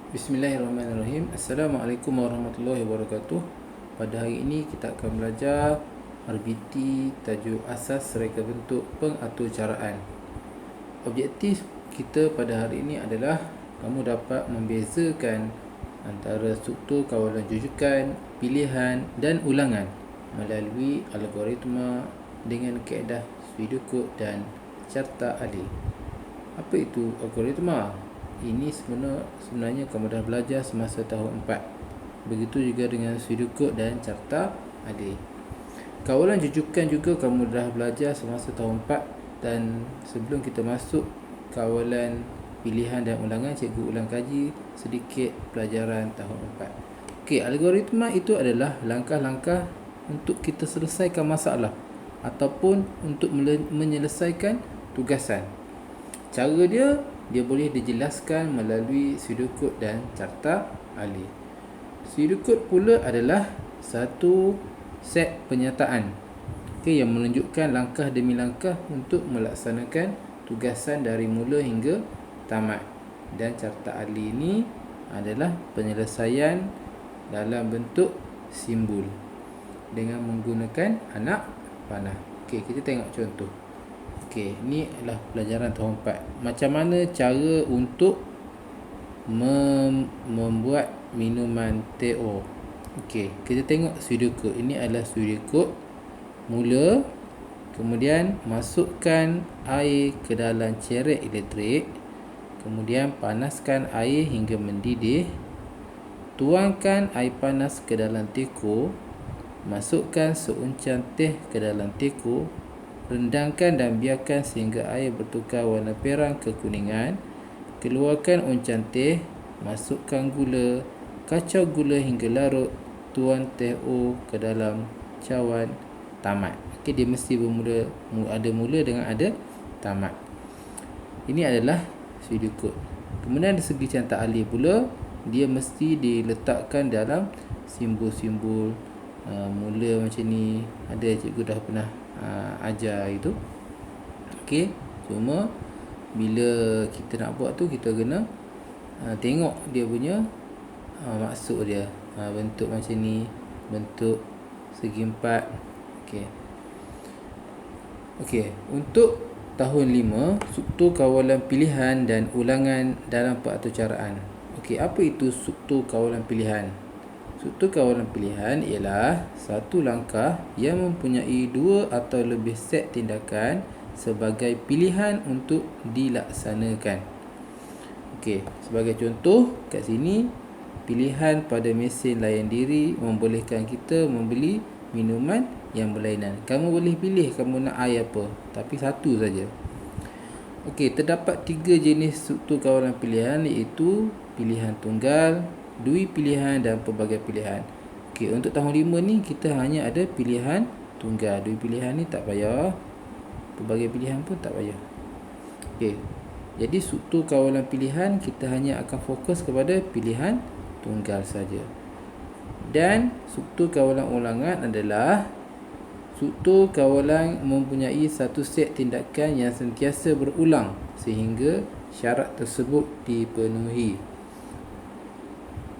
Bismillahirrahmanirrahim. Assalamualaikum warahmatullahi wabarakatuh. Pada hari ini kita akan belajar RBT tajuk asas reka bentuk pengaturcaraan. Objektif kita pada hari ini adalah kamu dapat membezakan antara struktur kawalan jujukan, pilihan dan ulangan melalui algoritma dengan kaedah Swedenborg dan carta alih. Apa itu algoritma? Ini sebenarnya kamu dah belajar semasa tahun 4. Begitu juga dengan Swedenborg dan carta alih. Kawalan jujukan juga kamu dah belajar semasa tahun 4. Dan sebelum kita masuk kawalan pilihan dan ulangan, cikgu ulang kaji sedikit pelajaran tahun 4. Okey, algoritma itu adalah langkah-langkah untuk kita selesaikan masalah ataupun untuk menyelesaikan tugasan. Cara dia boleh dijelaskan melalui Swedenborg dan carta alih. Swedenborg pula adalah satu set penyataan yang menunjukkan langkah demi langkah untuk melaksanakan tugasan dari mula hingga tamat. Dan carta alih ini adalah penyelesaian dalam bentuk simbol dengan menggunakan anak panah. Okey, kita tengok contoh. Okey, ini adalah pelajaran tahun 4. Macam mana cara untuk membuat minuman teh O. Okey, kita tengok Swedenborg. Ini adalah Swedenborg. Mula, kemudian masukkan air ke dalam cerek elektrik. Kemudian panaskan air hingga mendidih. Tuangkan air panas ke dalam teko. Masukkan seuncang teh ke dalam teko. Rendangkan dan biarkan sehingga air bertukar warna perang kekuningan. Keluarkan uncang teh. Masukkan gula. Kacau gula hingga larut. Tuang teh O ke dalam cawan. Tamat. Okey, dia mesti ada mula dengan ada tamat. Ini adalah Swedenborg. Kemudian dari segi carta alih pula, dia mesti diletakkan dalam simbol-simbol mula macam ni. Ada cikgu dah pernah ajar itu. Okey, cuma bila kita nak buat tu, kita kena tengok dia punya maksud dia. Bentuk macam ni, bentuk segi empat. Okey, untuk tahun 5, struktur kawalan pilihan dan ulangan dalam pengaturcaraan. Okey, apa itu struktur kawalan pilihan? Struktur kawalan pilihan ialah satu langkah yang mempunyai dua atau lebih set tindakan sebagai pilihan untuk dilaksanakan. Okey, sebagai contoh kat sini, pilihan pada mesin layan diri membolehkan kita membeli minuman yang berlainan. Kamu boleh pilih kamu nak air apa, tapi satu saja. Okey, terdapat 3 jenis struktur kawalan pilihan, iaitu pilihan tunggal, dui pilihan dan pelbagai pilihan. Okey, untuk tahun 5 ni kita hanya ada pilihan tunggal. Dui pilihan ni tak payah. Pelbagai pilihan pun tak payah. Okey. Jadi struktur kawalan pilihan kita hanya akan fokus kepada pilihan tunggal saja. Dan struktur kawalan ulangan adalah struktur kawalan mempunyai satu set tindakan yang sentiasa berulang sehingga syarat tersebut dipenuhi.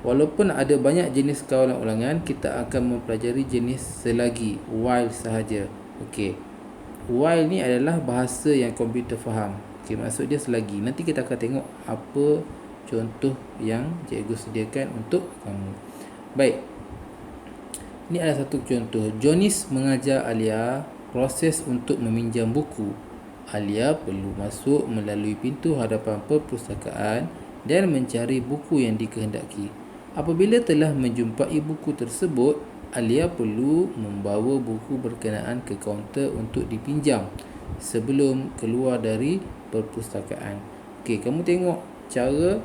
Walaupun ada banyak jenis kawalan ulangan, kita akan mempelajari jenis selagi, while sahaja. Okey. While ni adalah bahasa yang komputer faham. Okey, maksud dia selagi. Nanti kita akan tengok apa contoh yang cikgu sediakan untuk kamu. Baik. Ini adalah satu contoh. Jonis mengajar Alia proses untuk meminjam buku. Alia perlu masuk melalui pintu hadapan perpustakaan dan mencari buku yang dikehendaki. Apabila telah menjumpai buku tersebut, Alia perlu membawa buku berkenaan ke kaunter untuk dipinjam sebelum keluar dari perpustakaan. Okey, kamu tengok cara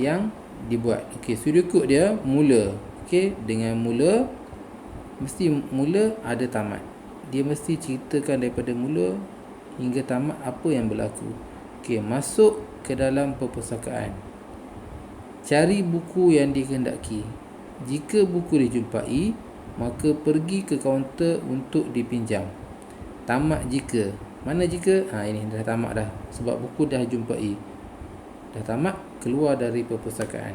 yang dibuat. Okey, Swedenborg dia mula. Okey, dengan mula, mesti mula ada tamat. Dia mesti ceritakan daripada mula hingga tamat apa yang berlaku. Okey, masuk ke dalam perpustakaan. Cari buku yang dikehendaki. Jika buku dijumpai, maka pergi ke kaunter untuk dipinjam. Tamat jika. Mana jika? Ini dah tamat dah. Sebab buku dah jumpai. Dah tamat, keluar dari perpustakaan.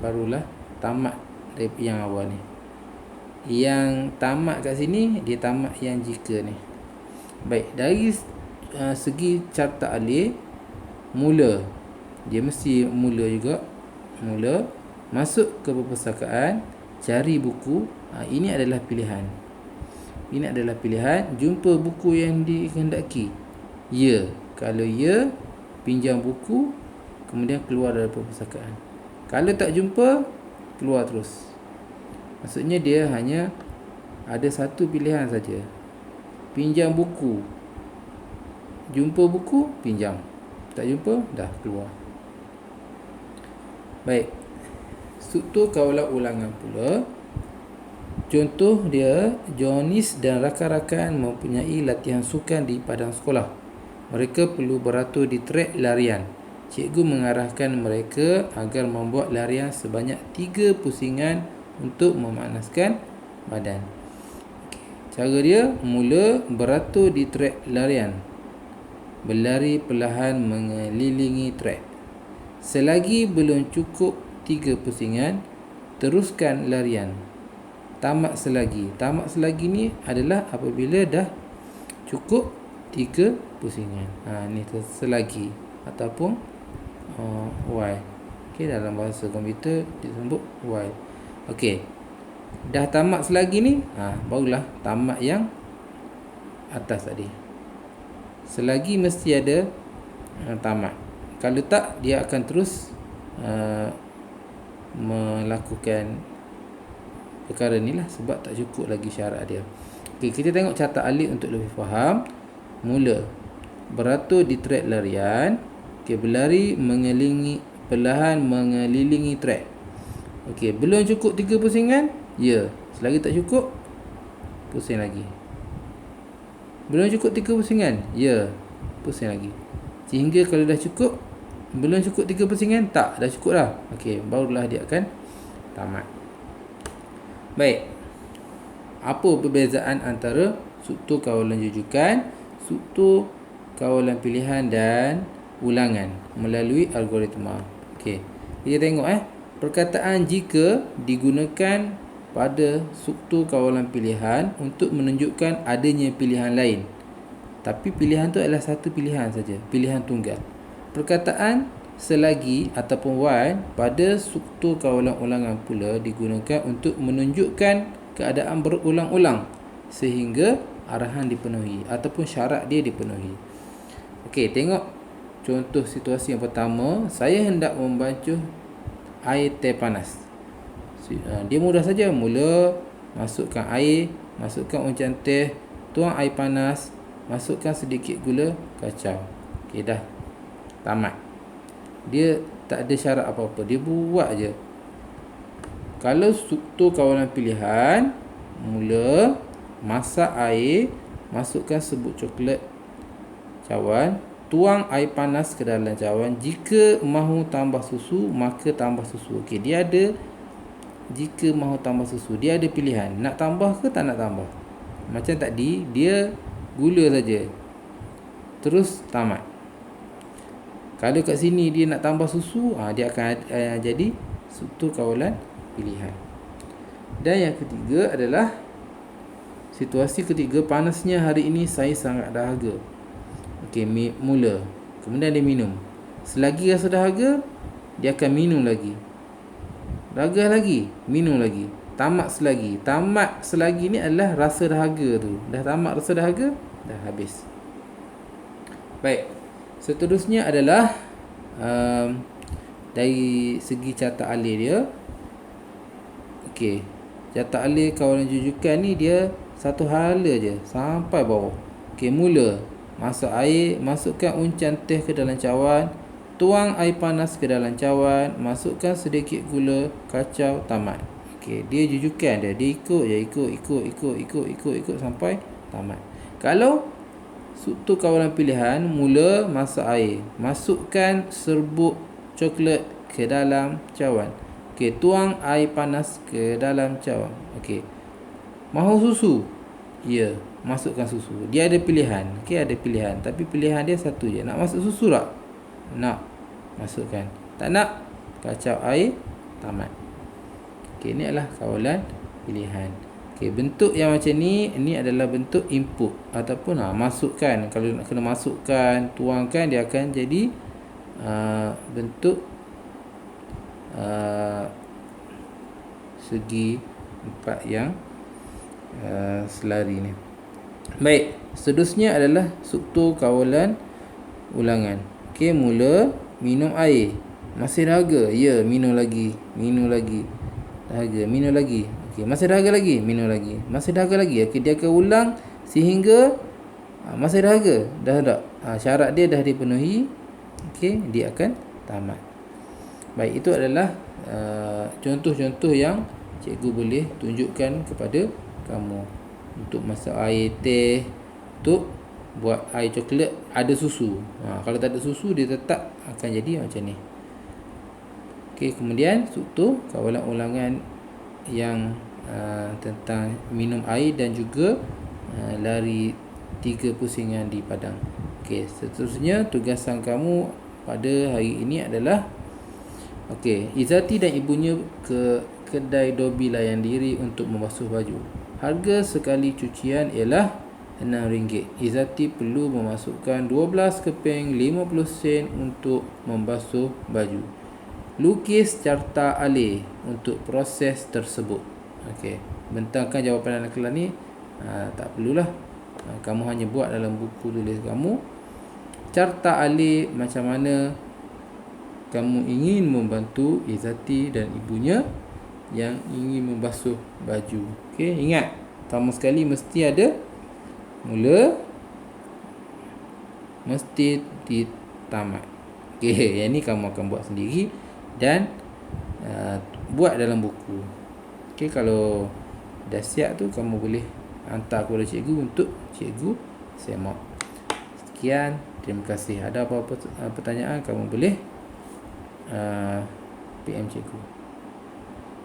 Barulah tamat dari yang awal ni. Yang tamat kat sini, dia tamat yang jika ni. Baik, dari segi carta alih, mula, dia mesti mula juga. Mula, masuk ke perpustakaan, cari buku. Ini adalah pilihan. Ini adalah pilihan. Jumpa buku yang dikehendaki. Ya. Kalau ya, pinjam buku, kemudian keluar dari perpustakaan. Kalau tak jumpa, keluar terus. Maksudnya dia hanya ada satu pilihan saja. Pinjam buku. Jumpa buku, pinjam. Tak jumpa, dah keluar. Baik. Struktur kawalan ulangan pula. Contoh dia, Jonis dan rakan-rakan mempunyai latihan sukan di padang sekolah. Mereka perlu beratur di trek larian. Cikgu mengarahkan mereka agar membuat larian sebanyak 3 pusingan untuk memanaskan badan. Cara dia, mula beratur di trek larian. Berlari perlahan mengelilingi trek. Selagi belum cukup 3 pusingan, teruskan larian. Tamat selagi. Tamat selagi ni adalah apabila dah cukup 3 pusingan. Ni selagi ataupun while. Okey, dalam bahasa komputer disebut while. Okey. Dah tamat selagi ni, barulah tamat yang atas tadi. Selagi mesti ada tamat. Kalau tak, dia akan terus melakukan perkara ni lah, sebab tak cukup lagi syarat dia. Okey, kita tengok carta alih untuk lebih faham. Mula, beratur di trek larian. Okey, berlari perlahan mengelilingi trek. Okey, belum cukup 3 pusingan? Ya. Selagi tak cukup, pusing lagi. Belum cukup 3 pusingan? Ya. Pusing lagi. Sehingga kalau dah cukup, belum cukup 3 pusingan? Tak, dah cukup dah. Okey, barulah dia akan tamat. Baik. Apa perbezaan antara struktur kawalan rujukan, struktur kawalan pilihan dan ulangan melalui algoritma? Okey. Kita tengok perkataan jika digunakan pada struktur kawalan pilihan untuk menunjukkan adanya pilihan lain. Tapi pilihan tu adalah satu pilihan saja, pilihan tunggal. Perkataan selagi ataupun while pada struktur kawalan ulangan pula digunakan untuk menunjukkan keadaan berulang-ulang sehingga arahan dipenuhi ataupun syarat dia dipenuhi. Okey, tengok contoh situasi yang pertama. Saya hendak membasuh air teh panas. Dia mudah saja. Mula, masukkan air, masukkan uncian teh, tuang air panas, masukkan sedikit gula, kacau. Okey, dah tamat. Dia tak ada syarat apa-apa, dia buat je. Kalau struktur kawalan pilihan, mula, masak air, masukkan sebut coklat cawan, tuang air panas ke dalam cawan. Jika mahu tambah susu, maka tambah susu. Okey, dia ada jika mahu tambah susu, dia ada pilihan, nak tambah ke tak nak tambah. Macam tadi, dia gula saja, terus tamat. Kalau kat sini dia nak tambah susu, dia akan jadi struktur kawalan pilihan. Dan yang ketiga adalah situasi ketiga, panasnya hari ini saya sangat dahaga. Okey, mula. Kemudian dia minum. Selagi rasa dahaga, dia akan minum lagi. Dahaga lagi, minum lagi. Tamat selagi. Tamat selagi ni adalah rasa dahaga tu. Dah tamat rasa dahaga, dah habis. Baik. Seterusnya adalah dari segi carta alih dia. Okey, carta alih kawalan rujukan ni dia satu hala je sampai bawah. Okey, mula. Masak air, masukkan uncian teh ke dalam cawan, tuang air panas ke dalam cawan, masukkan sedikit gula, kacau, tamat. Okey, dia rujukan dia. Dia ikut sampai tamat. Kalau struktur kawalan pilihan, mula, masak air, masukkan serbuk coklat ke dalam cawan. Okey, tuang air panas ke dalam cawan. Okey, mahu susu? Ya, masukkan susu. Dia ada pilihan. Okey, ada pilihan, tapi pilihan dia satu je. Nak masuk susu tak? Nak. Masukkan. Tak nak, kacau air, tamat. Okey, ini adalah kawalan pilihan. Okey, bentuk yang macam ni, ini adalah bentuk input ataupun masukkan. Kalau nak kena masukkan, tuangkan, dia akan jadi bentuk segi empat yang selari ni. Baik, seterusnya adalah struktur kawalan ulangan. Okey, mula minum air. Masih dahaga? Ya, minum lagi. Minum lagi. Dahaga, minum lagi. Okey, masih dahaga lagi? Minum lagi. Masih dahaga lagi? Okey, dia akan ulang sehingga masih dahaga. Dah tak? Syarat dia dah dipenuhi. Okey, dia akan tamat. Baik, itu adalah contoh-contoh yang cikgu boleh tunjukkan kepada kamu. Untuk masak air teh, untuk buat air coklat ada susu. Kalau tak ada susu, dia tetap akan jadi macam ni. Okey, kemudian struktur kawalan ulangan yang tentang minum air dan juga lari 3 pusingan di padang. Okey, seterusnya tugasan kamu pada hari ini adalah Izzati dan ibunya ke kedai Dobi layan diri untuk membasuh baju. Harga sekali cucian ialah RM6. Izzati perlu memasukkan 12 keping 50 sen untuk membasuh baju. Lukis carta alih untuk proses tersebut. Okey, bentangkan jawapan dalam kelas ni. Tak perlulah. Kamu hanya buat dalam buku tulis kamu. Carta alih macam mana kamu ingin membantu Izzati dan ibunya yang ingin membasuh baju. Okey, ingat, pertama sekali mesti ada mula, mesti ditamat. Okey, yang ni kamu akan buat sendiri dan buat dalam buku. Okey, kalau dah siap tu kamu boleh hantar kepada cikgu untuk cikgu semak. Sekian, terima kasih. Ada apa-apa pertanyaan kamu boleh PM cikgu.